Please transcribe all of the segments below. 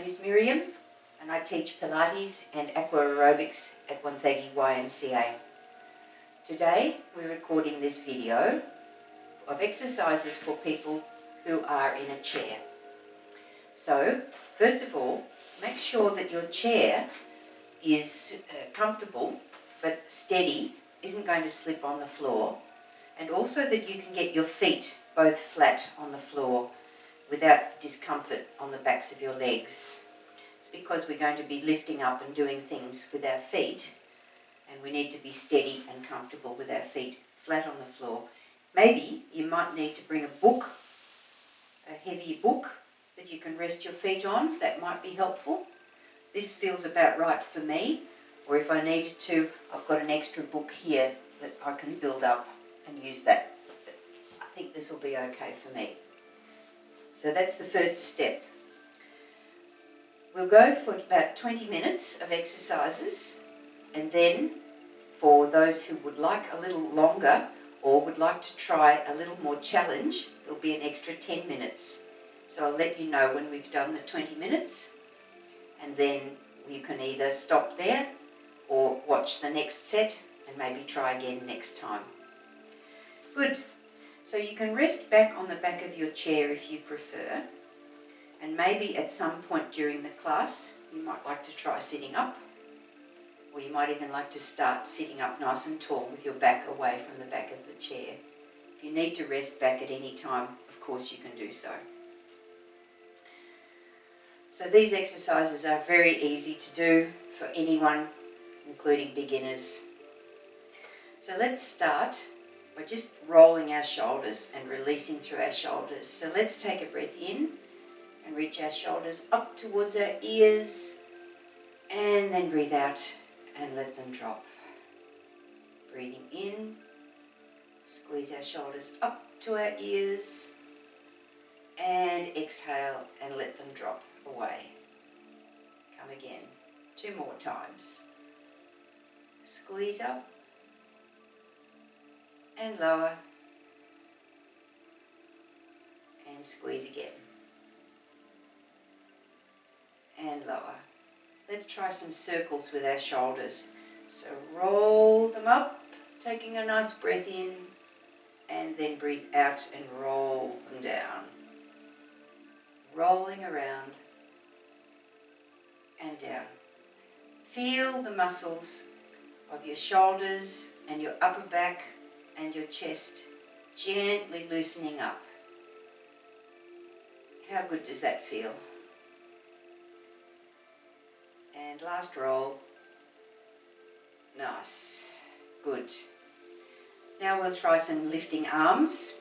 is Miriam and I teach Pilates and aqua aerobics at YMCA. Today we're recording this video of exercises for people who are in a chair. So first of all, make sure that your chair is comfortable but steady, isn't going to slip on the floor, and also that you can get your feet both flat on the floor without discomfort on the backs of your legs. It's because we're going to be lifting up and doing things with our feet, and we need to be steady and comfortable with our feet flat on the floor. Maybe you might need to bring a book, a heavy book that you can rest your feet on. That might be helpful. This feels about right for me, or if I needed to, I've got an extra book here that I can build up and use that. But I think this will be okay for me. So that's the first step. We'll go for about 20 minutes of exercises, and then for those who would like a little longer or would like to try a little more challenge, there'll be an extra 10 minutes. So I'll let you know when we've done the 20 minutes, and then you can either stop there or watch the next set and maybe try again next time. Good. So you can rest back on the back of your chair if you prefer, and maybe at some point during the class you might like to try sitting up, or you might even like to start sitting up nice and tall with your back away from the back of the chair. If you need to rest back at any time, of course you can do so. So these exercises are very easy to do for anyone, including beginners. So let's start by just rolling our shoulders and releasing through our shoulders. So let's take a breath in and reach our shoulders up towards our ears, and then breathe out and let them drop. Breathing in, squeeze our shoulders up to our ears, and exhale and let them drop away. Come again, 2 more times. Squeeze up and lower, and squeeze again, and lower. Let's try some circles with our shoulders. So roll them up, taking a nice breath in, and then breathe out and roll them down. Rolling around and down. Feel the muscles of your shoulders and your upper back and your chest gently loosening up. How good does that feel? And last roll. Nice. Good. Now we'll try some lifting arms.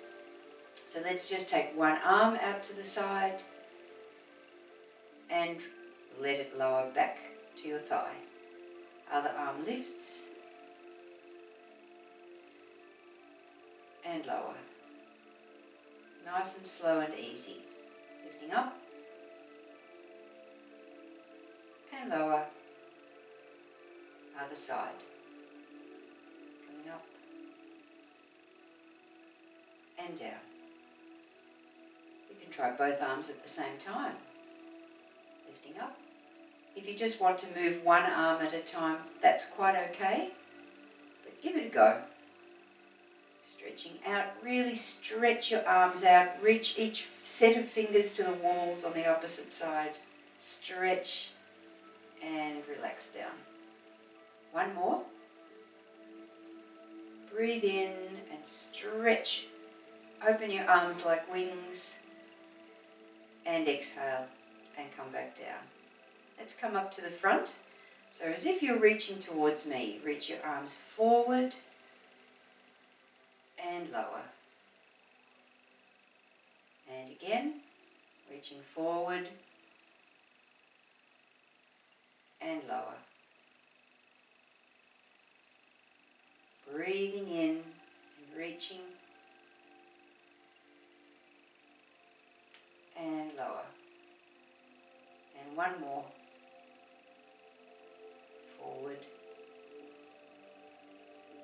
So let's just take one arm out to the side and let it lower back to your thigh. Other arm lifts and lower. Nice and slow and easy. Lifting up and lower. Other side. Coming up and down. You can try both arms at the same time. Lifting up. If you just want to move one arm at a time, that's quite okay, but give it a go. Stretching out, really stretch your arms out, reach each set of fingers to the walls on the opposite side. Stretch and relax down. One more. Breathe in and stretch. Open your arms like wings, and exhale and come back down. Let's come up to the front. So as if you're reaching towards me, reach your arms forward and lower. And again, reaching forward and lower. Breathing in and reaching and lower. And one more. Forward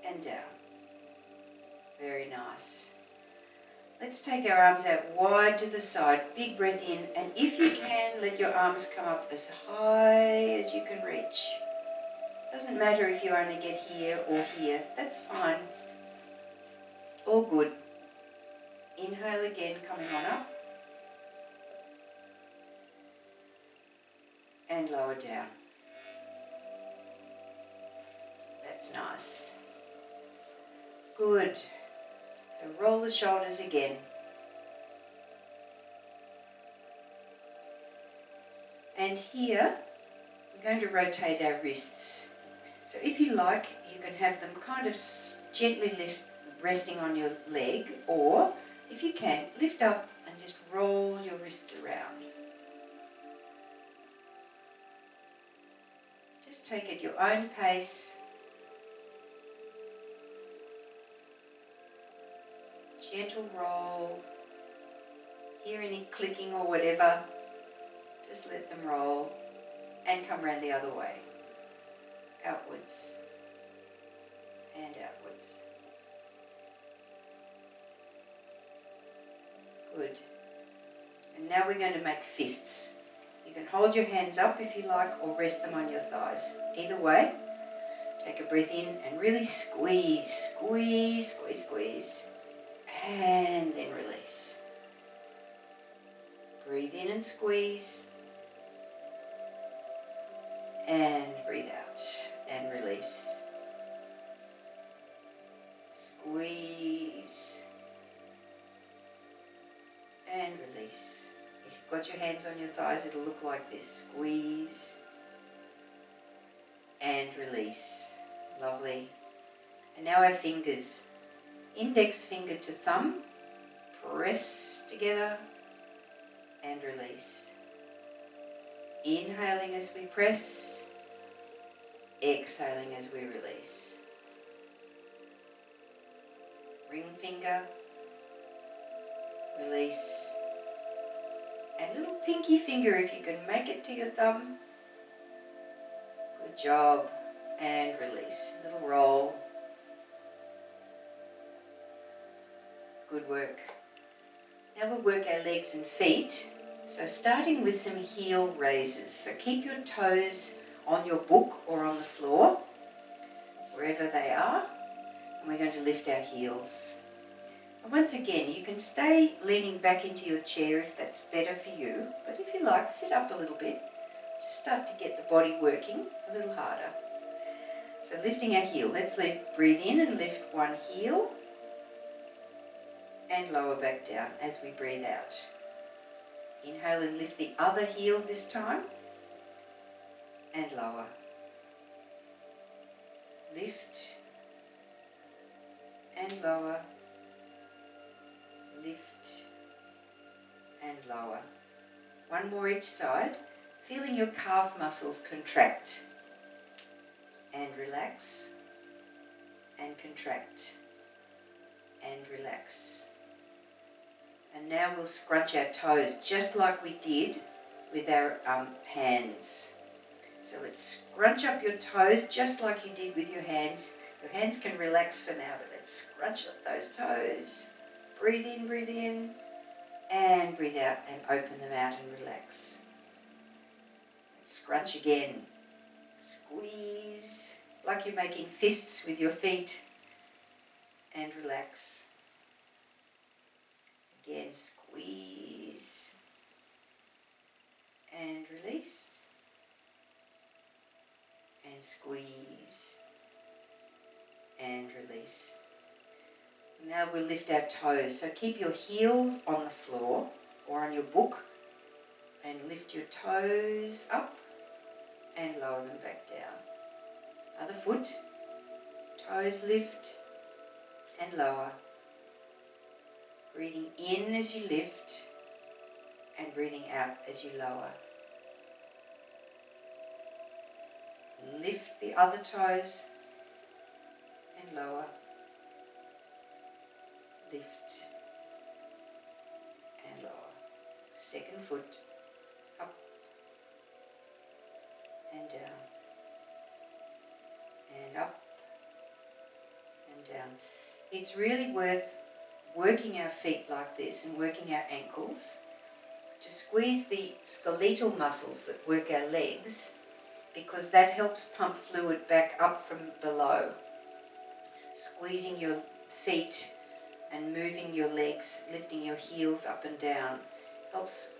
and down. Very nice. Let's take our arms out wide to the side. Big breath in, and if you can, let your arms come up as high as you can reach. Doesn't matter if you only get here or here, that's fine. All good. Inhale again, coming on up. And lower down. That's nice. Good. So roll the shoulders again. And here, we're going to rotate our wrists. So if you like, you can have them kind of gently resting on your leg, or if you can, lift up and just roll your wrists around. Just take at your own pace. Gentle roll. Hear any clicking or whatever, just let them roll and come around the other way. Outwards and outwards. Good. And now we're going to make fists. You can hold your hands up if you like, or rest them on your thighs. Either way, take a breath in and really squeeze, squeeze, squeeze, squeeze. And then release. Breathe in and squeeze. And breathe out and release. Squeeze. And release. If you've got your hands on your thighs, it'll look like this. Squeeze. And release. Lovely. And now our fingers. Index finger to thumb, press together and release. Inhaling as we press, exhaling as we release. Ring finger, release, and little pinky finger if you can make it to your thumb. Good job, and release. Little roll. Good work. Now we'll work our legs and feet. So starting with some heel raises. So keep your toes on your book or on the floor, wherever they are. And we're going to lift our heels. And once again, you can stay leaning back into your chair if that's better for you. But if you like, sit up a little bit. Just start to get the body working a little harder. So lifting our heel. Let's breathe in and lift one heel. And lower back down as we breathe out. Inhale and lift the other heel this time. And lower. Lift. And lower. Lift. And lower. One more each side. Feeling your calf muscles contract. And relax. And contract. And relax. And now we'll scrunch our toes just like we did with our hands. So let's scrunch up your toes just like you did with your hands. Your hands can relax for now, but let's scrunch up those toes. Breathe in, and breathe out and open them out and relax. Let's scrunch again. Squeeze, like you're making fists with your feet, and relax. Again, squeeze and release and squeeze and release. Now we'll lift our toes. So keep your heels on the floor or on your book and lift your toes up and lower them back down. Other foot, toes lift and lower. Breathing in as you lift and breathing out as you lower. Lift the other toes and lower. Lift and lower. Second foot up and down and up and down. It's really worth working our feet like this and working our ankles to squeeze the skeletal muscles that work our legs, because that helps pump fluid back up from below. Squeezing your feet and moving your legs, lifting your heels up and down, helps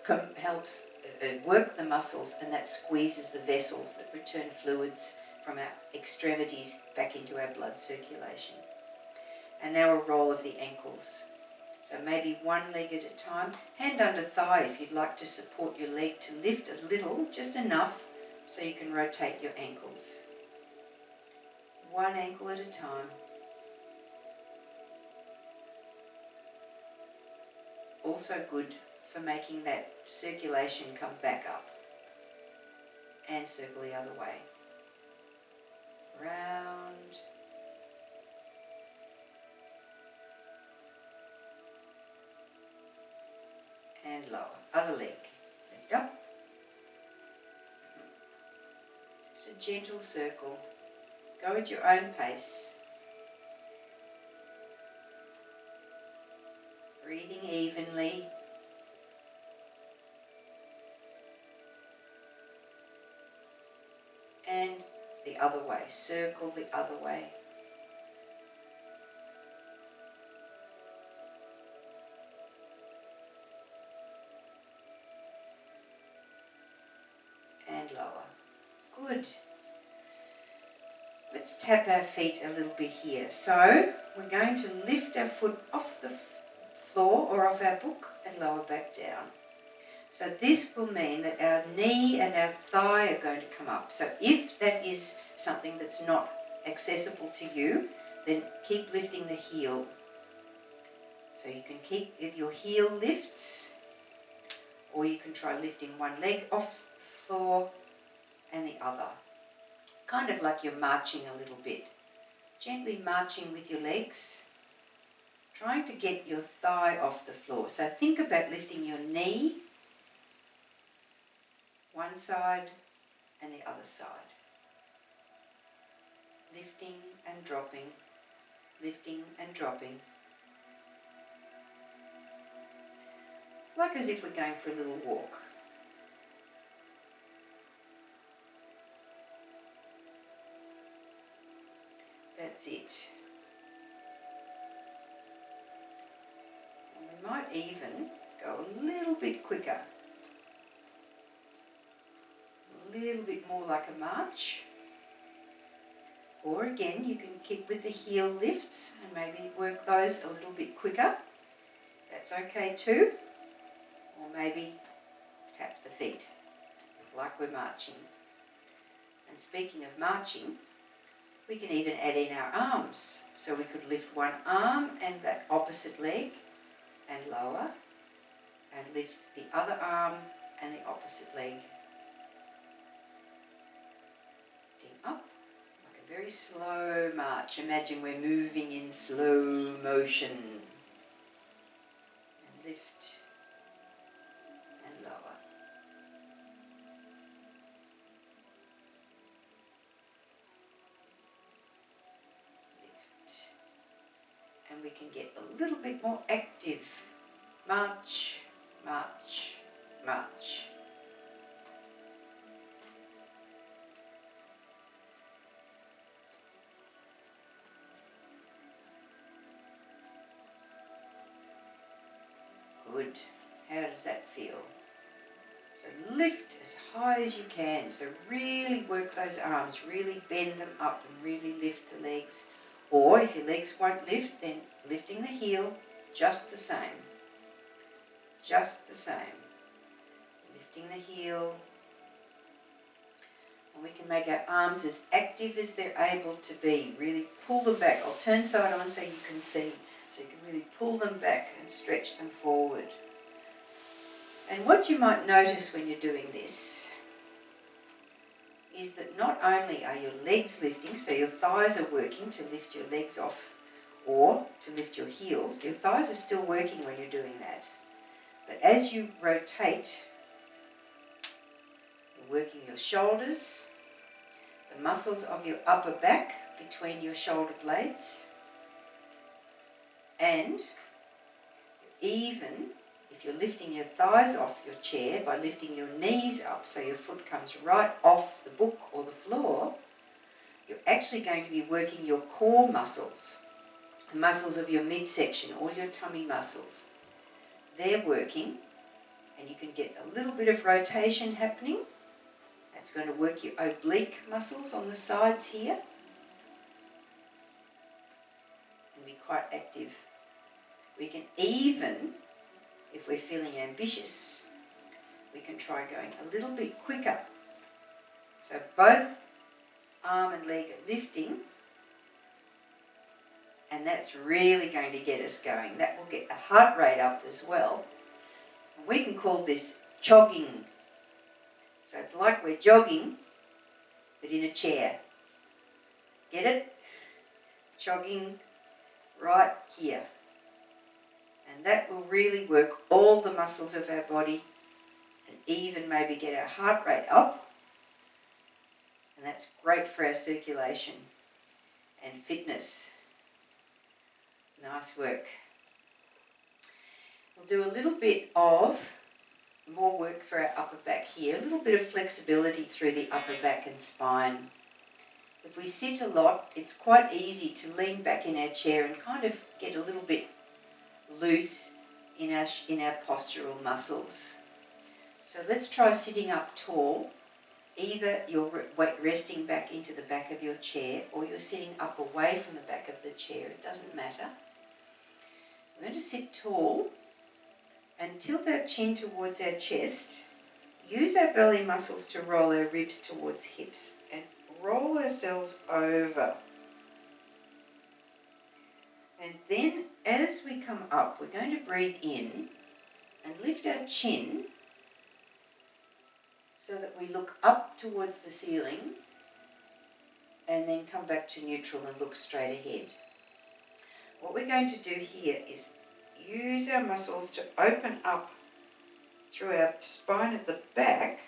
work the muscles, and that squeezes the vessels that return fluids from our extremities back into our blood circulation. And now a roll of the ankles. So maybe one leg at a time. Hand under thigh if you'd like to support your leg to lift a little, just enough so you can rotate your ankles. One ankle at a time. Also good for making that circulation come back up. And circle the other way. Round. And lower. Other leg. Lift up. Just a gentle circle. Go at your own pace. Breathing evenly. And the other way. Circle the other way. And lower. Good. Let's tap our feet a little bit here. So we're going to lift our foot off the floor or off our book and lower back down. So this will mean that our knee and our thigh are going to come up. So if that is something that's not accessible to you, then keep lifting the heel. So you can keep with your heel lifts, or you can try lifting one leg off the floor and the other. Kind of like you're marching a little bit. Gently marching with your legs, trying to get your thigh off the floor. So think about lifting your knee, one side and the other side. Lifting and dropping, lifting and dropping. Like as if we're going for a little walk. That's it. And we might even go a little bit quicker. A little bit more like a march. Or again, you can keep with the heel lifts and maybe work those a little bit quicker. That's okay too. Or maybe tap the feet like we're marching. And speaking of marching, we can even add in our arms. So we could lift one arm and that opposite leg and lower, and lift the other arm and the opposite leg. Lifting up like a very slow march. Imagine we're moving in slow motion. And lift and lower. And we can get a little bit more active. March, march, march. Good. How does that feel? So lift as high as you can. So really work those arms, really bend them up and really lift the legs. Or if your legs won't lift, then lifting the heel, just the same. Just the same. Lifting the heel. And we can make our arms as active as they're able to be. Really pull them back. I'll turn side on so you can see. So you can really pull them back and stretch them forward. And what you might notice when you're doing this is that not only are your legs lifting, so your thighs are working to lift your legs off or to lift your heels, your thighs are still working when you're doing that. But as you rotate, you're working your shoulders, the muscles of your upper back between your shoulder blades, and even if you're lifting your thighs off your chair by lifting your knees up so your foot comes right off the book or the floor, you're actually going to be working your core muscles, the muscles of your midsection, all your tummy muscles. They're working, and you can get a little bit of rotation happening. That's going to work your oblique muscles on the sides here and be quite active. We can even, if we're feeling ambitious, we can try going a little bit quicker. So both arm and leg are lifting, and that's really going to get us going. That will get the heart rate up as well. And we can call this jogging. So it's like we're jogging, but in a chair. Get it? Jogging right here. And that will really work all the muscles of our body and even maybe get our heart rate up. And that's great for our circulation and fitness. Nice work. We'll do a little bit of more work for our upper back here, a little bit of flexibility through the upper back and spine. If we sit a lot, it's quite easy to lean back in our chair and kind of get a little bit loose in our postural muscles. So let's try sitting up tall. Either you're resting back into the back of your chair or you're sitting up away from the back of the chair. It doesn't matter. We're going to sit tall and tilt our chin towards our chest. Use our belly muscles to roll our ribs towards hips and roll ourselves over. And then as we come up, we're going to breathe in and lift our chin so that we look up towards the ceiling and then come back to neutral and look straight ahead. What we're going to do here is use our muscles to open up through our spine at the back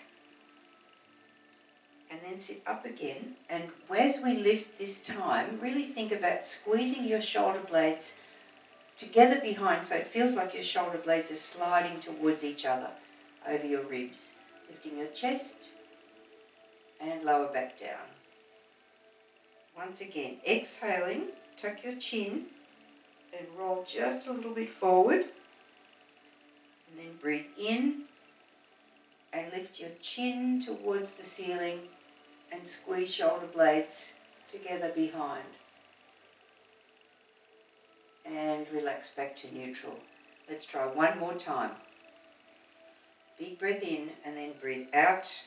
and then sit up again. And as we lift this time, really think about squeezing your shoulder blades together behind so it feels like your shoulder blades are sliding towards each other over your ribs. Lifting your chest and lower back down. Once again, exhaling, tuck your chin and roll just a little bit forward. And then breathe in and lift your chin towards the ceiling and squeeze shoulder blades together behind. And relax back to neutral. Let's try one more time. Big breath in and then breathe out.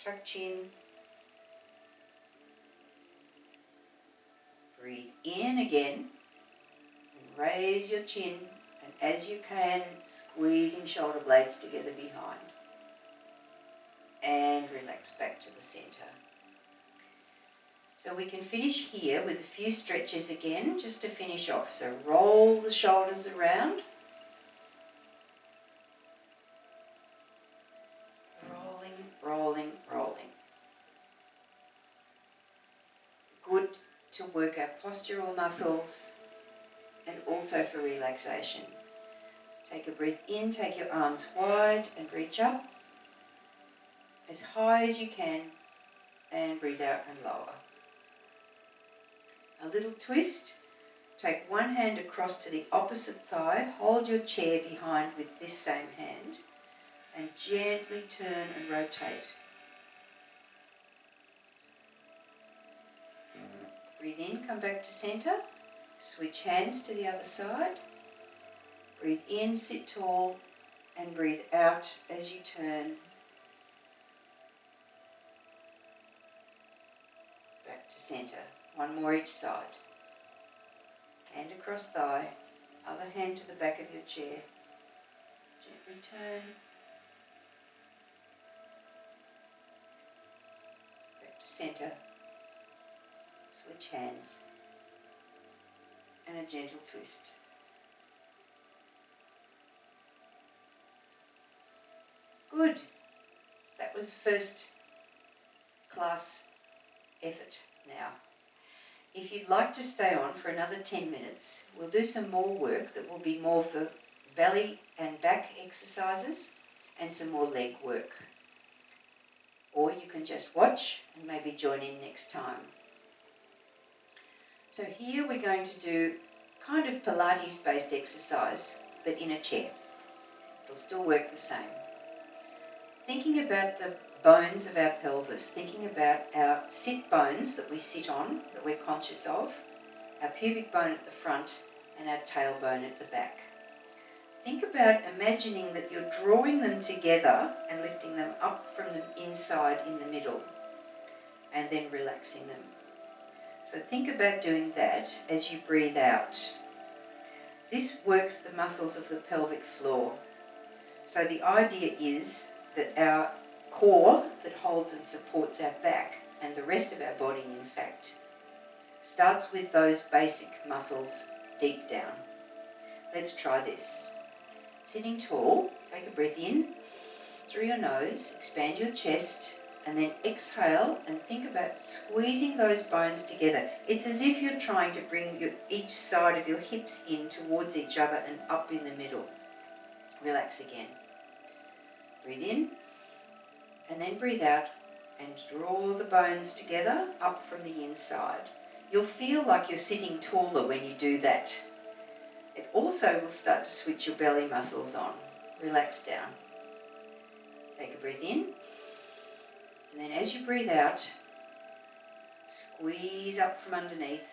Tuck chin. Breathe in again. And raise your chin. And as you can, squeezing shoulder blades together behind. And relax back to the center. So we can finish here with a few stretches again, just to finish off. So roll the shoulders around. Rolling. Good to work our postural muscles and also for relaxation. Take a breath in, take your arms wide and reach up as high as you can and breathe out and lower. A little twist. Take one hand across to the opposite thigh, hold your chair behind with this same hand and gently turn and rotate. Breathe in, come back to center. Switch hands to the other side. Breathe in, sit tall, and breathe out as you turn. Back to center. One more each side. Hand across thigh, other hand to the back of your chair. Gently turn. Back to center. Switch hands. And a gentle twist. Good. That was first class effort now. If you'd like to stay on for another 10 minutes, we'll do some more work that will be more for belly and back exercises and some more leg work. Or you can just watch and maybe join in next time. So here we're going to do kind of Pilates-based exercise, but in a chair. It'll still work the same. Thinking about the bones of our pelvis, thinking about our sit bones that we sit on, that we're conscious of, our pubic bone at the front and our tailbone at the back. Think about imagining that you're drawing them together and lifting them up from the inside in the middle and then relaxing them. So think about doing that as you breathe out. This works the muscles of the pelvic floor. So the idea is that our core that holds and supports our back and the rest of our body, in fact, starts with those basic muscles deep down. Let's try this. Sitting tall, take a breath in through your nose, expand your chest, and then exhale and think about squeezing those bones together. It's as if you're trying to bring each side of your hips in towards each other and up in the middle. Relax again. Breathe in and then breathe out and draw the bones together up from the inside. You'll feel like you're sitting taller when you do that. It also will start to switch your belly muscles on. Relax down. Take a breath in. And then as you breathe out, squeeze up from underneath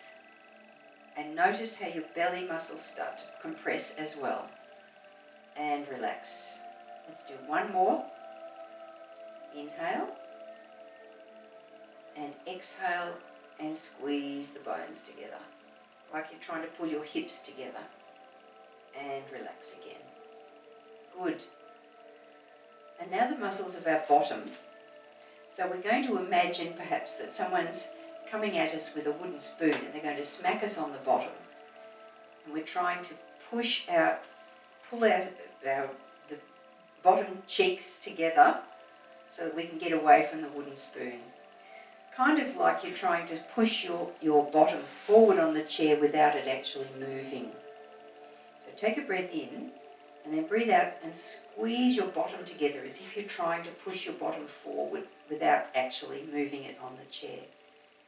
and notice how your belly muscles start to compress as well. And relax. Let's do one more. Inhale. And exhale and squeeze the bones together, like you're trying to pull your hips together. And relax again. Good. And now the muscles of our bottom. So we're going to imagine perhaps that someone's coming at us with a wooden spoon and they're going to smack us on the bottom. And we're trying to pull the bottom cheeks together so that we can get away from the wooden spoon. Kind of like you're trying to push your bottom forward on the chair without it actually moving. So take a breath in and then breathe out and squeeze your bottom together as if you're trying to push your bottom forward without actually moving it on the chair.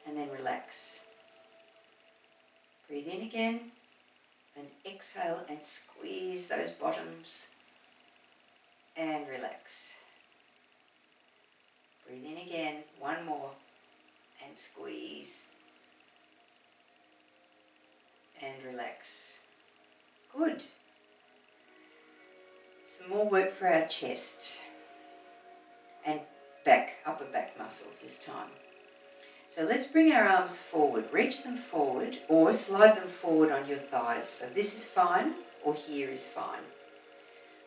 And then relax. Breathe in again and exhale and squeeze those bottoms and relax. Breathe in again, one more, and squeeze and relax. Good. Some more work for our chest and back, upper back muscles this time. So let's bring our arms forward, reach them forward or slide them forward on your thighs. So this is fine or here is fine.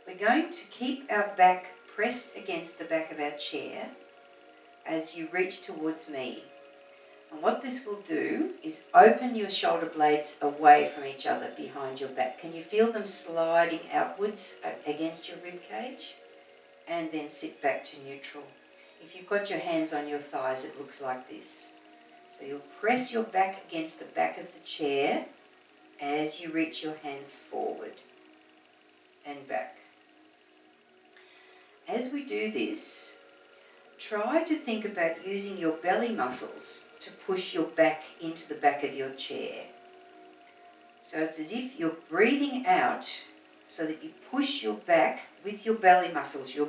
We're going to keep our back pressed against the back of our chair as you reach towards me. And what this will do is open your shoulder blades away from each other behind your back. Can you feel them sliding outwards against your rib cage? And then sit back to neutral. If you've got your hands on your thighs, it looks like this. So you'll press your back against the back of the chair as you reach your hands forward and back. As we do this, try to think about using your belly muscles to push your back into the back of your chair. So it's as if you're breathing out so that you push your back with your belly muscles. Your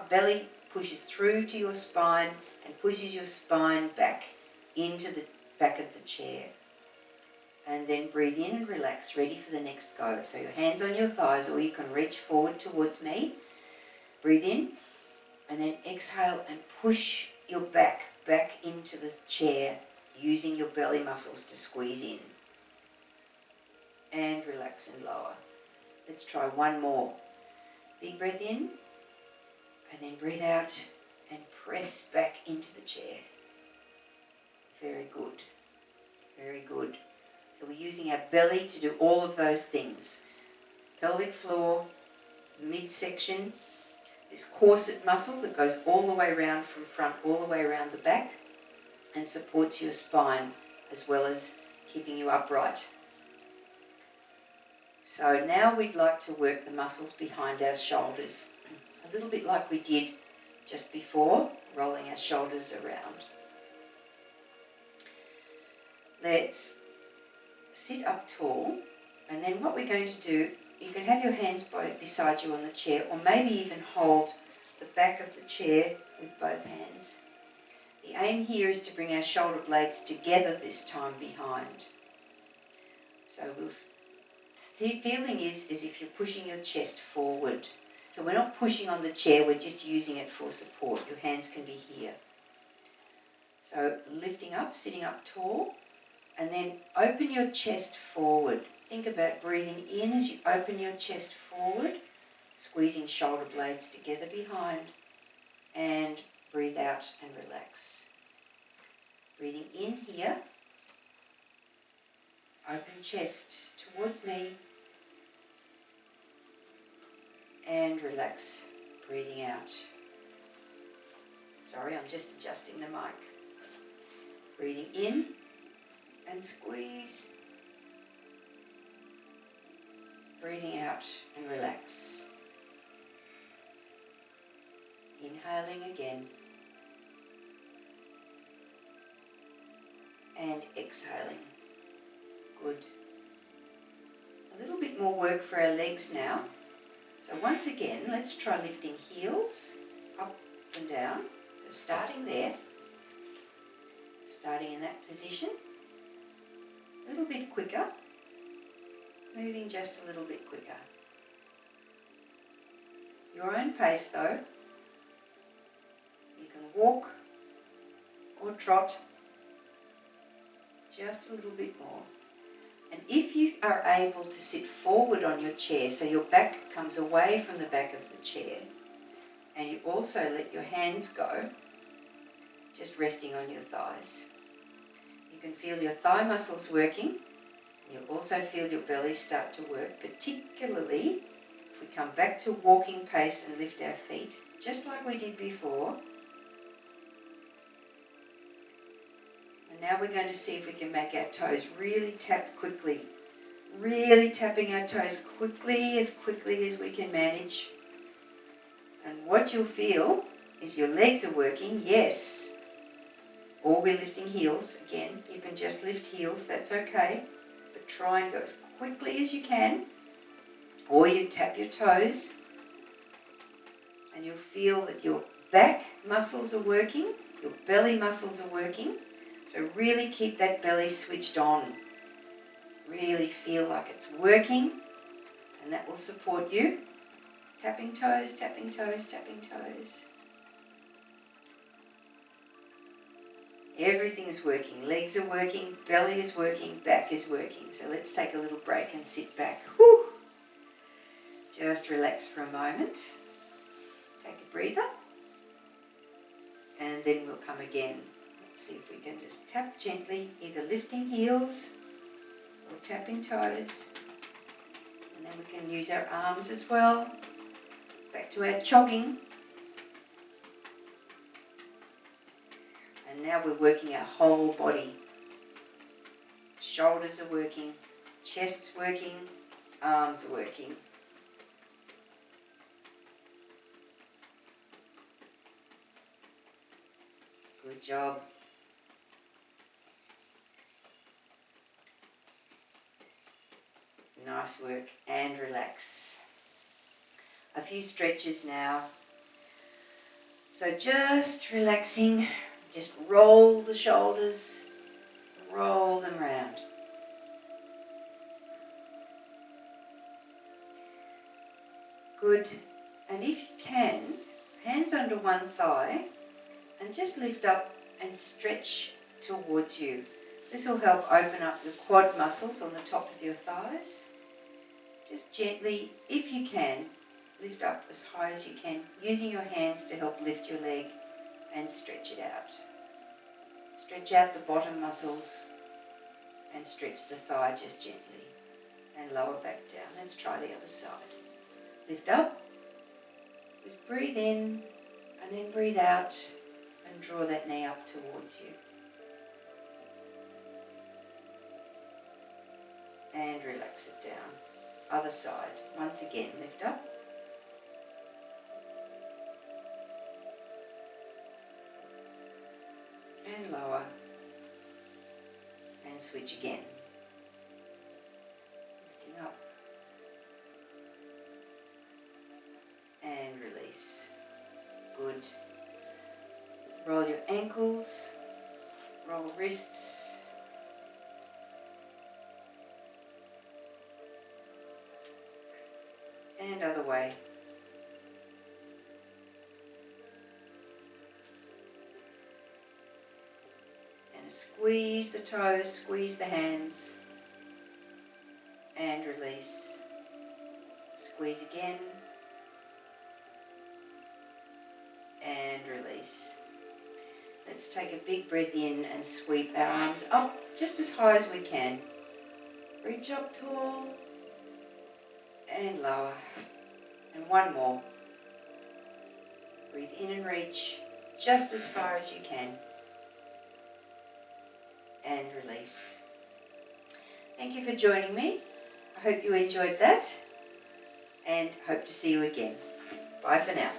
belly pushes through to your spine and pushes your spine back into the back of the chair. And then breathe in and relax, ready for the next go. So your hands on your thighs, or you can reach forward towards me. Breathe in and then exhale and push your back into the chair using your belly muscles to squeeze in. And relax and lower. Let's try one more. Big breath in and then breathe out and press back into the chair. Very good. Very good. So we're using our belly to do all of those things. Pelvic floor, midsection, this corset muscle that goes all the way around from front, all the way around the back and supports your spine as well as keeping you upright. So now we'd like to work the muscles behind our shoulders, a little bit like we did just before, rolling our shoulders around. Let's sit up tall, and then what we're going to do, you can have your hands beside you on the chair, or maybe even hold the back of the chair with both hands. The aim here is to bring our shoulder blades together this time behind. So the feeling is as if you're pushing your chest forward. So we're not pushing on the chair, we're just using it for support. Your hands can be here. So lifting up, sitting up tall, and then open your chest forward. Think about breathing in as you open your chest forward, squeezing shoulder blades together behind, and breathe out and relax. Breathing in here, open chest towards me, and relax, breathing out. Sorry, I'm just adjusting the mic. Breathing in and squeeze. Breathing out and relax. Inhaling again. And exhaling. Good. A little bit more work for our legs now. So once again, let's try lifting heels up and down. So starting there. Starting in that position. A little bit quicker. Moving just a little bit quicker. Your own pace though. You can walk or trot just a little bit more. And if you are able to sit forward on your chair, so your back comes away from the back of the chair, and you also let your hands go, just resting on your thighs. You can feel your thigh muscles working. You'll also feel your belly start to work, particularly if we come back to walking pace and lift our feet, just like we did before. And now we're going to see if we can make our toes really tap quickly. Really tapping our toes quickly as we can manage. And what you'll feel is your legs are working, yes. Or we're lifting heels. Again, you can just lift heels, that's okay. But try and go as quickly as you can. Or you tap your toes. And you'll feel that your back muscles are working, your belly muscles are working. So really keep that belly switched on. Really feel like it's working, and that will support you. Tapping toes, tapping toes, tapping toes. Everything's working. Legs are working, belly is working, back is working. So let's take a little break and sit back. Whew. Just relax for a moment. Take a breather. And then we'll come again. Let's see if we can just tap gently, either lifting heels or tapping toes. And then we can use our arms as well. Back to our jogging. And now we're working our whole body. Shoulders are working, chest's working, arms are working. Good job. Nice work, and relax. A few stretches now. So just relaxing, just roll the shoulders, roll them round. Good. And if you can, hands under one thigh and just lift up and stretch towards you. This will help open up the quad muscles on the top of your thighs. Just gently, if you can, lift up as high as you can, using your hands to help lift your leg and stretch it out. Stretch out the bottom muscles and stretch the thigh just gently and lower back down. Let's try the other side. Lift up, just breathe in and then breathe out and draw that knee up towards you. And relax it down. Other side. Once again, lift up. And lower. And switch again. Lifting up. And release. Good. Roll your ankles. Roll wrists. And other way. And squeeze the toes, squeeze the hands, and release. Squeeze again, and release. Let's take a big breath in and sweep our arms up just as high as we can. Reach up tall, and lower. And one more. Breathe in and reach just as far as you can. And release. Thank you for joining me. I hope you enjoyed that and hope to see you again. Bye for now.